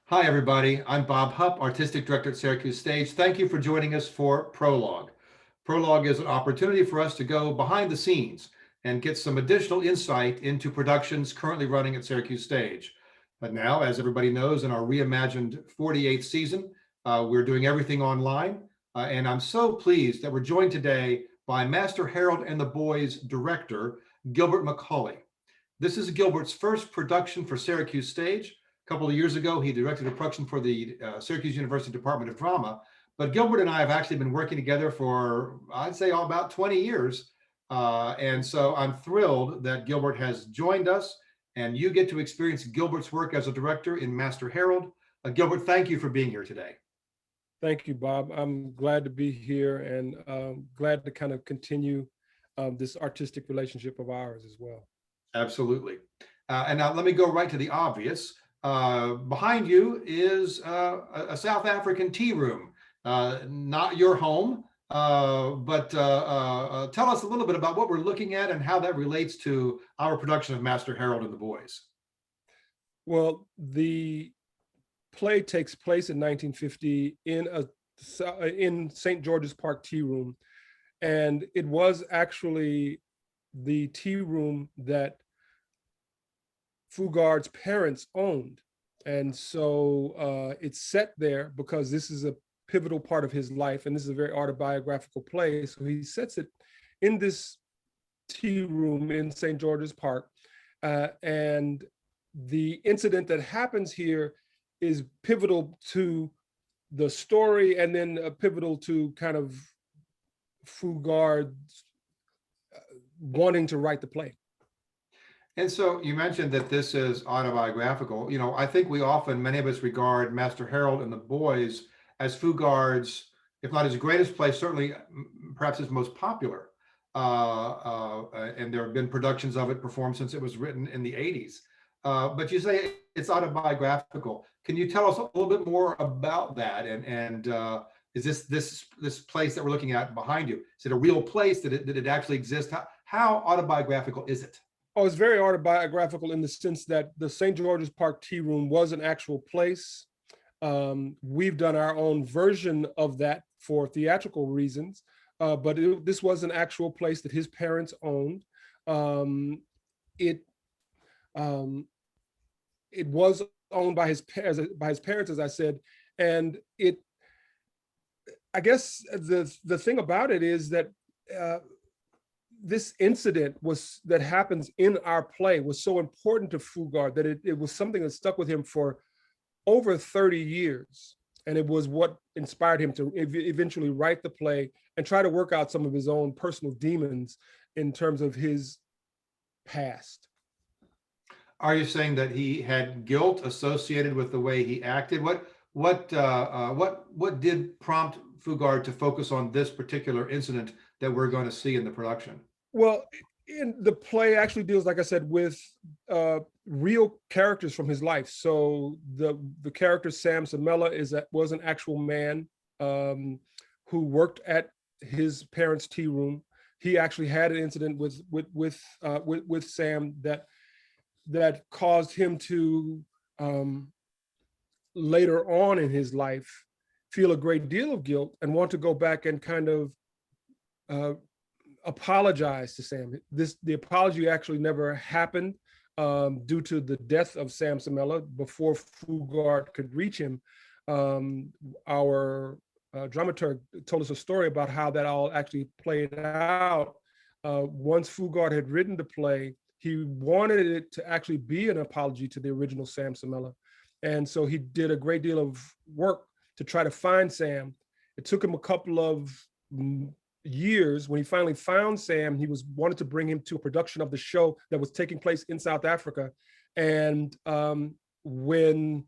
Hi, everybody. I'm Bob Hupp, Artistic Director at Syracuse Stage. Thank you for joining us for Prologue. Prologue is an opportunity for us to go behind the scenes and get some additional insight into productions currently running at Syracuse Stage. But now, as everybody knows, in our reimagined 48th season, we're doing everything online. And I'm so pleased that we're joined today by Master Harold and the Boys director, Gilbert McCauley. This is Gilbert's first production for Syracuse Stage. A couple of years ago, he directed a production for the Syracuse University Department of Drama. But Gilbert and I have actually been working together for, I'd say, all about 20 years. And so I'm thrilled that Gilbert has joined us, and you get to experience Gilbert's work as a director in Master Harold. Gilbert, thank you for being here today. Thank you, Bob. I'm glad to be here and glad to kind of continue this artistic relationship of ours as well. Absolutely. And now let me go right to the obvious. Behind you is a South African tea room, not your home, but tell us a little bit about what we're looking at and how that relates to our production of Master Harold and the Boys. Well, the play takes place in 1950 in St. George's Park Tea Room, and it was actually the tea room that Fugard's parents owned. And so it's set there because this is a pivotal part of his life, and this is a very autobiographical play. So he sets it in this tea room in St. George's Park. And the incident that happens here is pivotal to the story, and then pivotal to kind of Fugard wanting to write the play. And so you mentioned that this is autobiographical. You know, I think many of us regard Master Harold and the Boys as Fugard's, if not his greatest play, certainly perhaps his most popular. And there have been productions of it performed since it was written in the 80s. But you say it's autobiographical. Can you tell us a little bit more about that? And is this place that we're looking at behind you, is it a real place? Did it actually exist? How autobiographical is it? Oh, it's very autobiographical in the sense that the St. George's Park Tea Room was an actual place. We've done our own version of that for theatrical reasons, but this was an actual place that his parents owned. It was owned by his parents, as I said, and I guess the thing about it is that this incident that happens in our play was so important to Fugard that it was something that stuck with him for over 30 years. And it was what inspired him to eventually write the play and try to work out some of his own personal demons in terms of his past. Are you saying that he had guilt associated with the way he acted? What did prompt Fugard to focus on this particular incident that we're going to see in the production? Well, in the play actually deals, like I said, with real characters from his life. So the character Sam Samela was an actual man who worked at his parents' tea room. He actually had an incident with Sam that caused him to later on in his life feel a great deal of guilt and want to go back and kind of apologize to Sam. The apology actually never happened due to the death of Sam Samela before Fugard could reach him. Our dramaturg told us a story about how that all actually played out. Once Fugard had written the play, he wanted it to actually be an apology to the original Sam Samela. And so he did a great deal of work to try to find Sam. It took him a couple of years. When he finally found Sam, he wanted to bring him to a production of the show that was taking place in South Africa. And when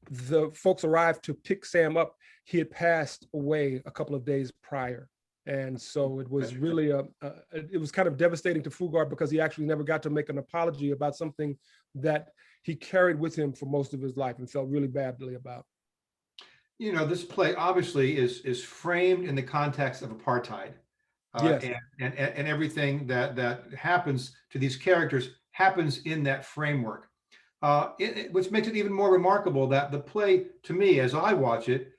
the folks arrived to pick Sam up, he had passed away a couple of days prior. And so it was really it was kind of devastating to Fugard because he actually never got to make an apology about something that he carried with him for most of his life and felt really badly about. You know, this play obviously is framed in the context of apartheid. Yes. And everything that happens to these characters happens in that framework. which makes it even more remarkable that the play, to me, as I watch it,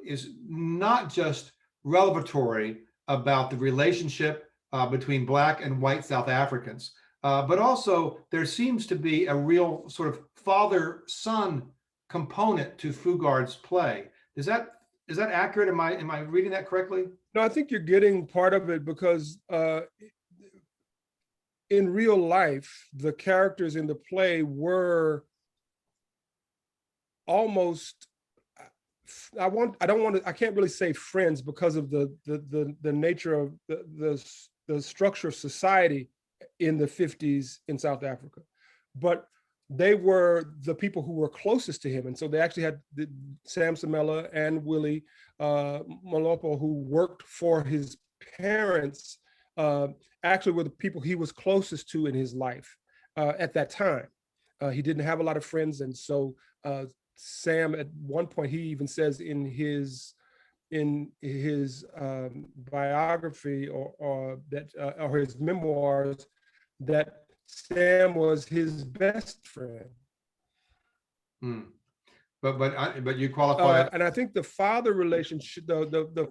is not just revelatory about the relationship between Black and white South Africans, but also there seems to be a real sort of father-son component to Fugard's play. Is that accurate? Am I reading that correctly? No, I think you're getting part of it because in real life, the characters in the play were almost, I can't really say friends because of the nature of the structure of society in the 50s in South Africa. But they were the people who were closest to him. And so they actually had Sam Samela and Willie Malopo, who worked for his parents, actually were the people he was closest to in his life at that time. He didn't have a lot of friends. And so Sam, at one point, he even says in his biography or his memoirs that Sam was his best friend. Hmm. But you qualify and I think the father relationship, but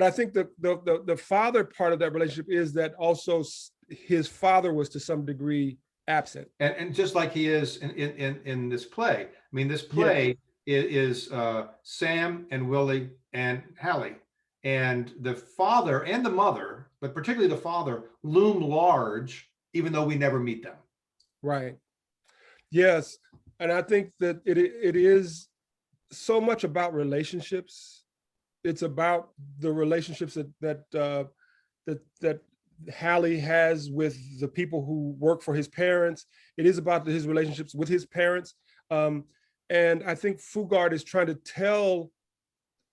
I think the father part of that relationship is that also his father was to some degree absent. And just like he is in this play. I mean, this play is Sam and Willie and Hallie, and the father and the mother, but particularly the father, loom large, even though we never meet them. Right. Yes, and I think that it is so much about relationships. It's about the relationships that Hallie has with the people who work for his parents. It is about his relationships with his parents. And I think Fugard is trying to tell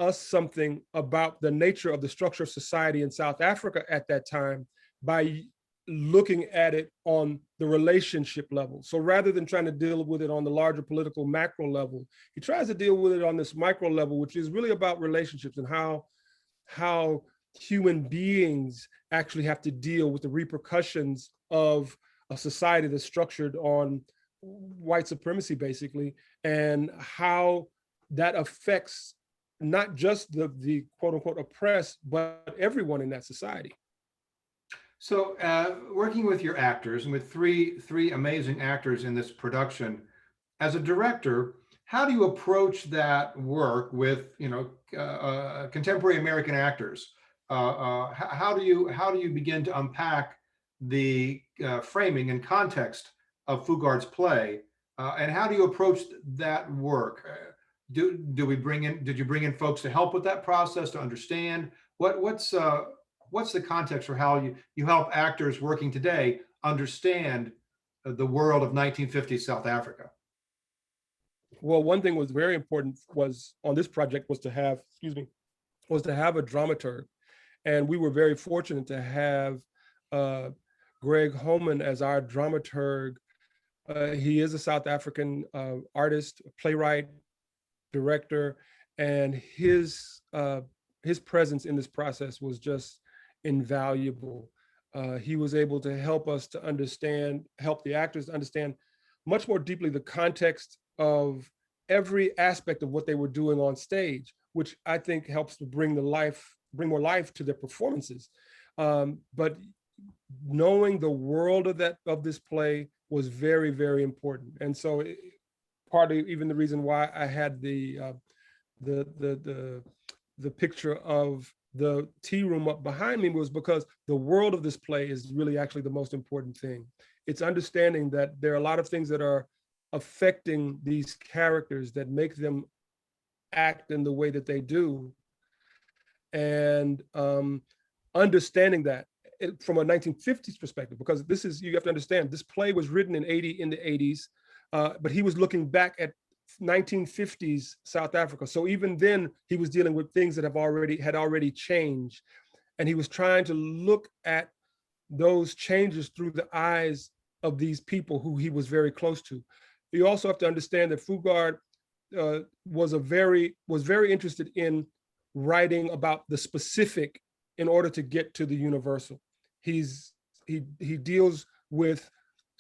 us something about the nature of the structure of society in South Africa at that time by looking at it on the relationship level. So rather than trying to deal with it on the larger political macro level, he tries to deal with it on this micro level, which is really about relationships and how human beings actually have to deal with the repercussions of a society that's structured on white supremacy, basically, and how that affects not just the quote unquote oppressed, but everyone in that society. So working with your actors and with three amazing actors in this production, as a director, how do you approach that work with contemporary American actors? How do you begin to unpack the framing and context of Fugard's play, and how do you approach that work? Did you bring in folks to help with that process, to understand what's the context for how you help actors working today understand the world of 1950s South Africa? Well, one thing was very important was on this project was to have a dramaturg. And we were very fortunate to have Greg Holman as our dramaturg. He is a South African artist, playwright, director, and his presence in this process was just invaluable. He was able to help us to help the actors to understand much more deeply the context of every aspect of what they were doing on stage, which I think helps to bring more life to their performances. But knowing the world of this play was very, very important. And so part of even the reason why I had the picture of the tea room up behind me was because the world of this play is really actually the most important thing. It's understanding that there are a lot of things that are affecting these characters that make them act in the way that they do. And understanding that from a 1950s perspective, because you have to understand, this play was written in the 80s, but he was looking back at 1950s South Africa. So even then he was dealing with things that had already changed. And he was trying to look at those changes through the eyes of these people who he was very close to. You also have to understand that Fugard was very interested in writing about the specific in order to get to the universal. He deals with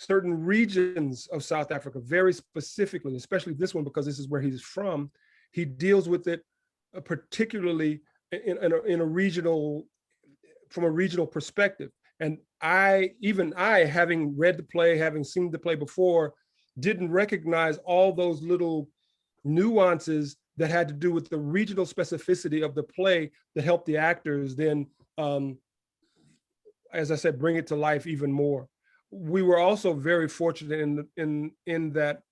certain regions of South Africa very specifically, especially this one because this is where he's from. He deals with it particularly in a regional, from a regional perspective. And I, having read the play, having seen the play before, didn't recognize all those little nuances that had to do with the regional specificity of the play that helped the actors then, as I said, bring it to life even more. We were also very fortunate in that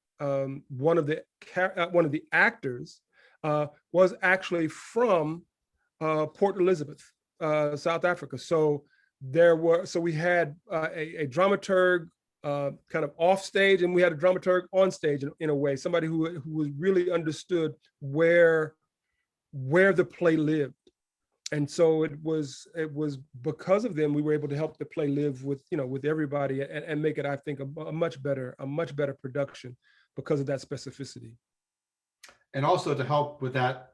one of the actors was actually from Port Elizabeth, South Africa. So we had a dramaturg kind of off stage, and we had a dramaturg on stage in a way, somebody who really understood where the play lived. And so it was because of them we were able to help the play live with everybody and make it, I think, a much better production because of that specificity. And also to help with that,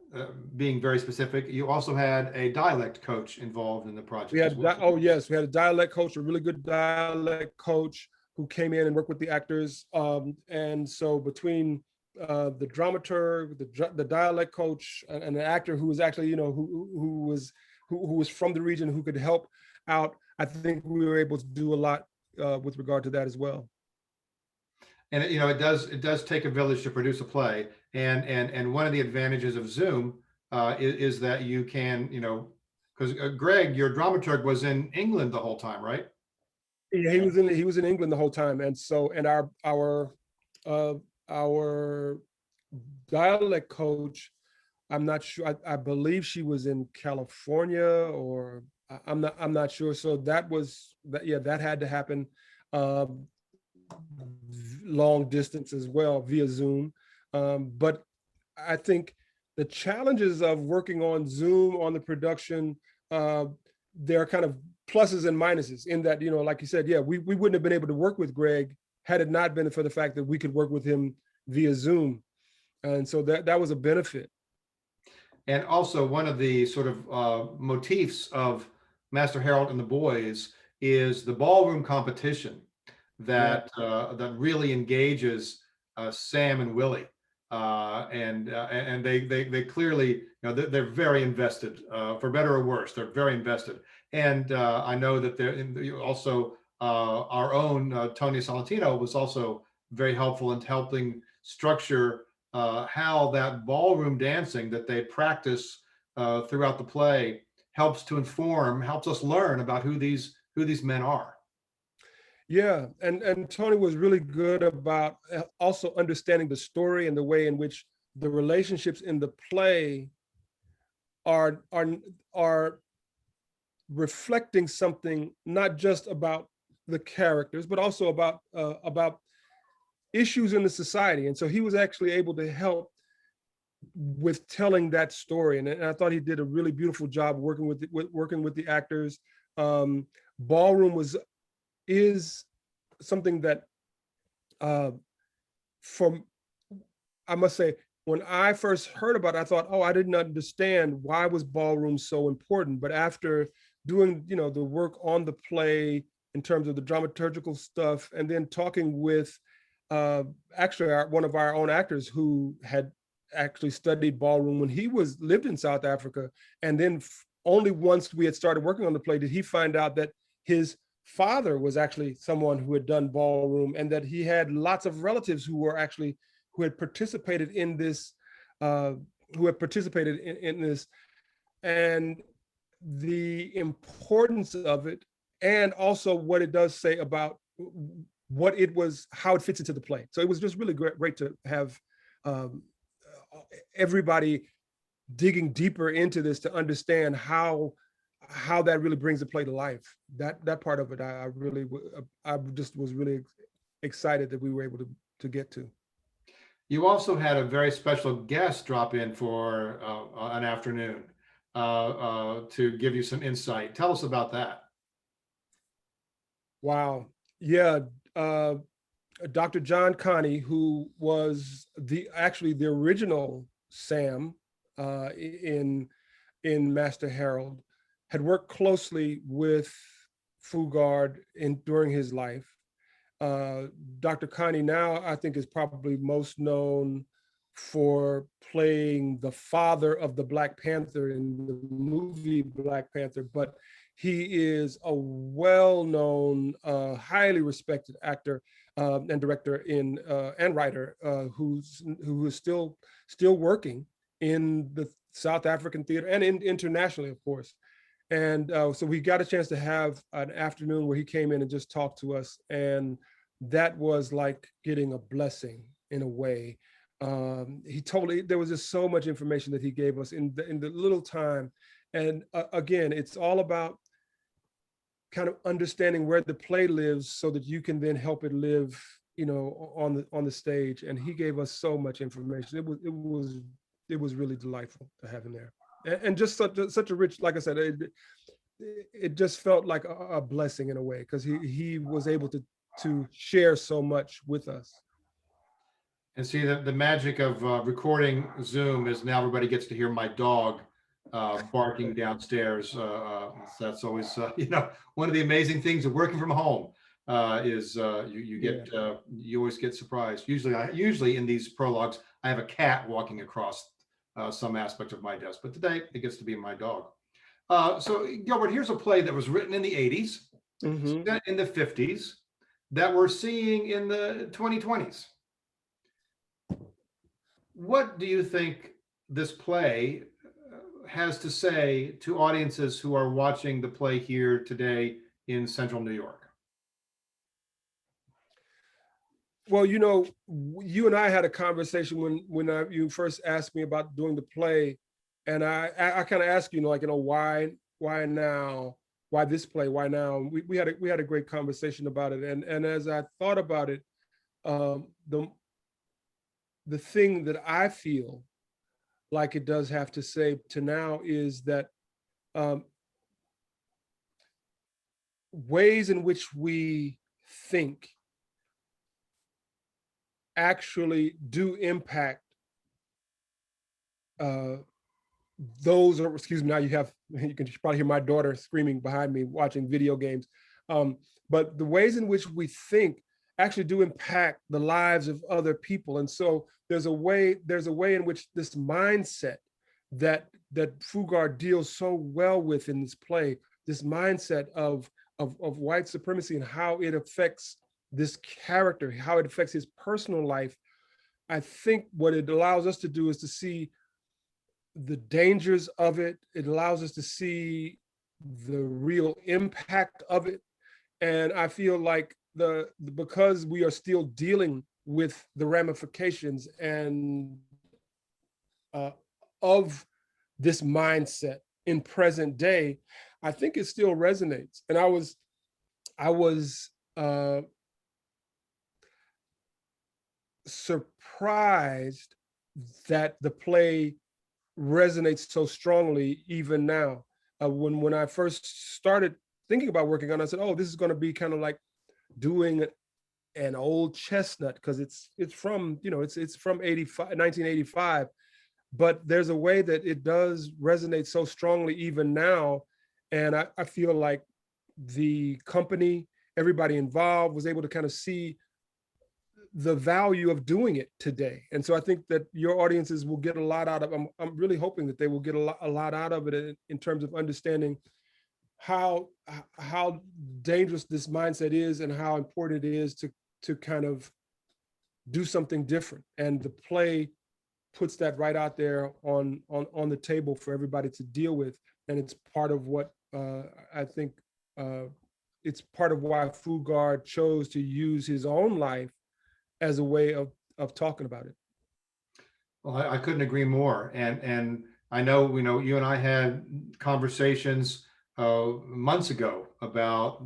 being very specific, you also had a dialect coach involved in the project. We had, oh yes, we had a dialect coach, a really good dialect coach who came in and worked with the actors. And so between the dramaturg, the dialect coach, and the actor who was actually, who was from the region, who could help out, I think we were able to do a lot with regard to that as well. And it does take a village to produce a play, and one of the advantages of Zoom is that you can, because Greg, your dramaturg was in England the whole time, right? Yeah, he was in England the whole time, and so our dialect coach, I'm not sure. I believe she was in California, or I'm not sure. So that had to happen long distance as well via Zoom. But I think the challenges of working on Zoom on the production, there are kind of pluses and minuses in that, like you said, we wouldn't have been able to work with Greg had it not been for the fact that we could work with him via Zoom. And so that was a benefit. And also one of the sort of motifs of Master Harold and the Boys is the ballroom competition that really engages Sam and Willie. And they clearly, they're very invested, for better or worse, they're very invested. And I know that they're also, our own Tony Salentino was also very helpful in helping structure how that ballroom dancing that they practice throughout the play helps us learn about who these men are. Yeah, and Tony was really good about also understanding the story and the way in which the relationships in the play are reflecting something not just about the characters, but also about issues in the society. And so he was actually able to help with telling that story. And I thought he did a really beautiful job working with the actors. Ballroom is something that I must say, when I first heard about it, I thought, I didn't understand why was ballroom so important. But after doing, the work on the play in terms of the dramaturgical stuff, and then talking with actually one of our own actors who had actually studied ballroom when he lived in South Africa, and then only once we had started working on the play did he find out that his father was actually someone who had done ballroom, and that he had lots of relatives who had participated in this, and the importance of it, and also what it does say about what it was, how it fits into the play. So it was just really great to have everybody digging deeper into this to understand how that really brings the play to life. That part of it, I just was really excited that we were able to get to. You also had a very special guest drop in for an afternoon to give you some insight. Tell us about that. Wow. Yeah. Dr. John Connie, who was actually the original Sam in Master Harold, had worked closely with Fugard during his life. Dr. Connie now, I think, is probably most known for playing the father of the Black Panther in the movie Black Panther, but he is a well-known, highly respected actor and director and writer who is still working in the South African theater and internationally, of course. And so we got a chance to have an afternoon where he came in and just talked to us, and that was like getting a blessing in a way. There was just so much information that he gave us in the little time. And again, it's all about kind of understanding where the play lives so that you can then help it live, on the stage. And he gave us so much information. It was really delightful to have him there. And just such a rich, like I said, it just felt like a blessing in a way, because he was able to share so much with us. And see, the magic of recording Zoom is now everybody gets to hear my dog barking downstairs. So that's always, one of the amazing things of working from home is you always get surprised. Usually in these prologues, I have a cat walking across some aspect of my desk, but today it gets to be my dog. So Gilbert, here's a play that was written in the 80s, set in the 50s, that we're seeing in the 2020s. What do you think this play has to say to audiences who are watching the play here today in Central New York? Well, you and I had a conversation when you first asked me about doing the play, and I kind of asked you, why now? Why this play? Why now? We had a great conversation about it, and as I thought about it, the thing that I feel like it does have to say to now is that ways in which we think actually do impact those are, excuse me, now you can probably hear my daughter screaming behind me watching video games. But the ways in which we think actually do impact the lives of other people. And so there's a way in which this mindset that Fugard deals so well with in this play, this mindset of white supremacy and how it affects this character, how it affects his personal life. I think what it allows us to do is to see the dangers of it. It allows us to see the real impact of it. And I feel like because we are still dealing with the ramifications and of this mindset in present day, I think it still resonates. And I was surprised that the play resonates so strongly even now. When I first started thinking about working on it, I said, oh, this is going to be kind of like doing an old chestnut, because it's from, it's from 1985, but there's a way that it does resonate so strongly even now. And I feel like the company, everybody involved was able to kind of see the value of doing it today. And so I think that your audiences will get a lot out of it. I'm really hoping that they will get a lot out of it in terms of understanding how dangerous this mindset is and how important it is to kind of do something different. And the play puts that right out there on the table for everybody to deal with. And it's part of what I think it's part of why Fugard chose to use his own life as a way of talking about it. Well, I couldn't agree more. And I know, you and I had conversations months ago about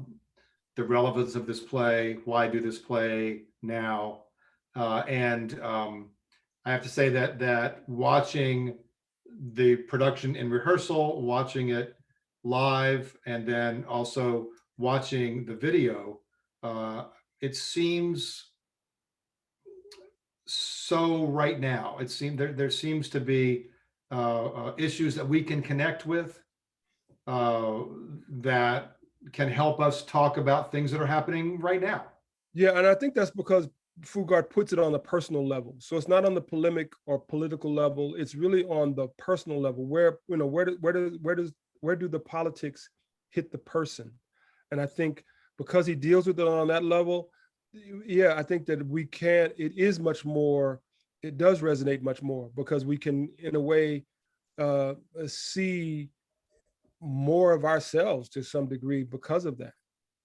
the relevance of this play. Why do this play now? And I have to say that watching the production in rehearsal, watching it live, and then also watching the video, it seems so right now. It seems there seems to be issues that we can connect with that can help us talk about things that are happening right now. Yeah, and I think that's because Fugard puts it on the personal level. So it's not on the polemic or political level. It's really on the personal level. Where, you know, where do the politics hit the person? And I think because he deals with it on that level, yeah, I think that we can. It is much more. It does resonate much more because we can, in a way, see more of ourselves to some degree because of that.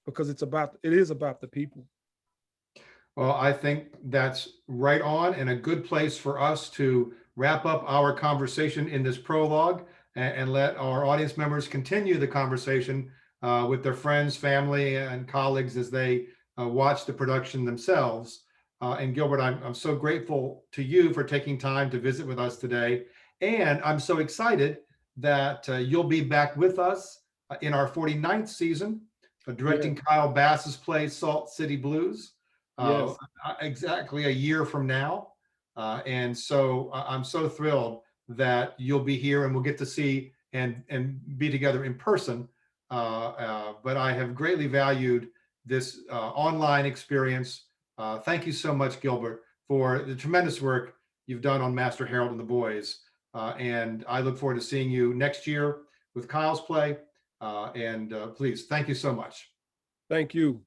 Because it is about the people. Well, I think that's right on and a good place for us to wrap up our conversation in this prologue and let our audience members continue the conversation with their friends, family, and colleagues as they watch the production themselves. And Gilbert, I'm so grateful to you for taking time to visit with us today. And I'm so excited that you'll be back with us in our 49th season, Yeah. directing Kyle Bass's play Salt City Blues uh, Yes. exactly a year from now. And so I'm so thrilled that you'll be here and we'll get to see and be together in person. But I have greatly valued this online experience. Thank you so much, Gilbert, for the tremendous work you've done on Master Harold and the Boys. And I look forward to seeing you next year with Kyle's play. And please, thank you so much. Thank you.